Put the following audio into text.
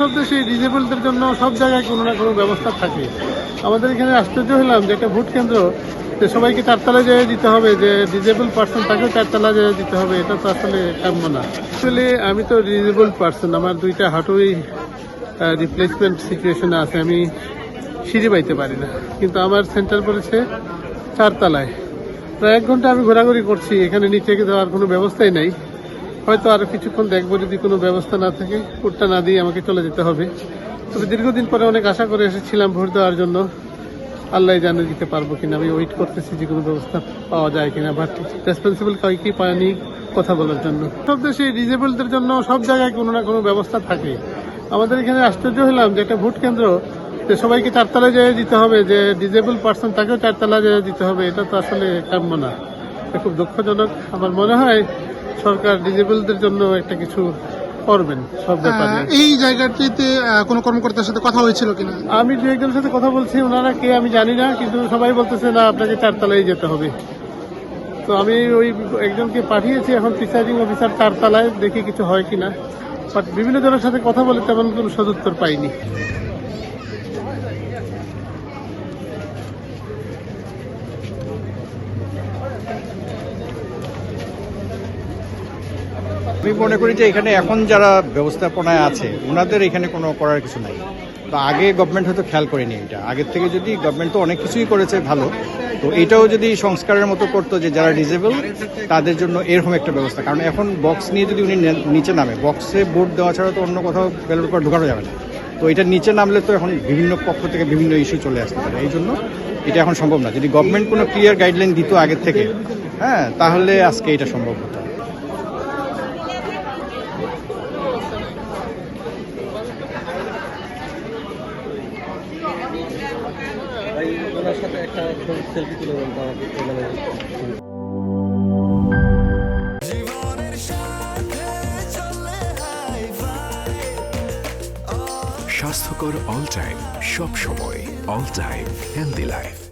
সব দেশে ডিজেবলদের জন্য সব জায়গায় কোনো না কোনো ব্যবস্থা থাকে। আমাদের এখানে আশ্চর্য হলাম যে একটা ভোট কেন্দ্র, যে সবাইকে চারতলায় যেয়ে দিতে হবে, যে ডিজেবল পার্সন তাকেও চারতলায় যেয়ে দিতে হবে, এটা তো আসলে কাম্য না। আসলে আমি তো ডিজেবল পার্সন, আমার দুইটা হাঁটুই রিপ্লেসমেন্ট সিচুয়েশনে আছে, আমি সিঁড়ি বাইতে পারি না, কিন্তু আমার সেন্টার পড়েছে চারতলায়। প্রায় 1 ঘন্টা আমি ঘোরাঘুরি করছি, এখানে নিচে যাওয়ার কোনো ব্যবস্থাই নাই। হয়তো আরো কিছুক্ষণ দেখবো, যদি কোনো ব্যবস্থা না থাকে ভোটটা না দিয়ে আমাকে চলে যেতে হবে। তবে দীর্ঘদিন পরে অনেক আশা করে এসেছিলাম ভোট দেওয়ার জন্য, আল্লাহ জানে দিতে পারবো কিনা। আমি ওয়েট করতেছি যে কোনো ব্যবস্থা পাওয়া যায় কিনা, বাট রেসপন্সিবল কাউকে পায়নি কথা বলার জন্য। সব দেশে ডিজেবলদের জন্য সব জায়গায় কোনো না কোনো ব্যবস্থা থাকে। আমাদের এখানে আশ্চর্য হলাম যে একটা ভোট কেন্দ্র, যে সবাইকে চারতলায় যেয়ে দিতে হবে, যে ডিজেবল পার্সন তাকেও চারতলায় যেয়ে দিতে হবে, এটা তো আসলে কাম্য না। এটা খুব দুঃখজনক। আমার মনে হয় সরকার ডিজেবলদের জন্য একটা কিছু করবেন সব ব্যাপারে। এই জায়গাটিতে কোনো কর্মকর্তার সাথে কথা হয়েছিল কিনা? আমি দু একজনের সাথে কথা বলছি, ওনারা কে আমি জানি না, কিন্তু সবাই বলতেছে না আপনাকে চারতলায় যেতে হবে। তো আমি ওই একজনকে পাঠিয়েছি এখন প্রিসাইডিং অফিসার চারতলায়, দেখি কিছু হয় কিনা। বাট বিভিন্ন জনের সাথে কথা বলে তেমন কোনো সদুত্তর পাইনি। আমি মনে করি যে এখানে এখন যারা ব্যবস্থাপনায় আছে ওনাদের এখানে কোনো করার কিছু নাই। তো আগে গভর্নমেন্ট হয়তো খেয়াল করেনি এটা, আগের থেকে যদি গভর্নমেন্ট তো অনেক কিছুই করেছে ভালো, তো এটাও যদি সংস্কারের মতো করতো যে যারা ডিজেবল তাদের জন্য এরকম একটা ব্যবস্থা। কারণ এখন বক্স নিয়ে যদি উনি নিচে নামে, বক্সে ভোট দেওয়া ছাড়া তো অন্য কোথাও ব্যালট পেপার ঢোকানো যাবে না। তো এটা নিচে নামলে তো এখন বিভিন্ন পক্ষ থেকে বিভিন্ন ইস্যু চলে আসতে পারে, এই জন্য এটা এখন সম্ভব না। যদি গভর্নমেন্ট কোনো ক্লিয়ার গাইডলাইন দিত আগের থেকে, হ্যাঁ, তাহলে আজকে এটা সম্ভব হতো। স্বাস্থ্যকর অল টাইম, সব সময় অল টাইম হেলদি লাইফ।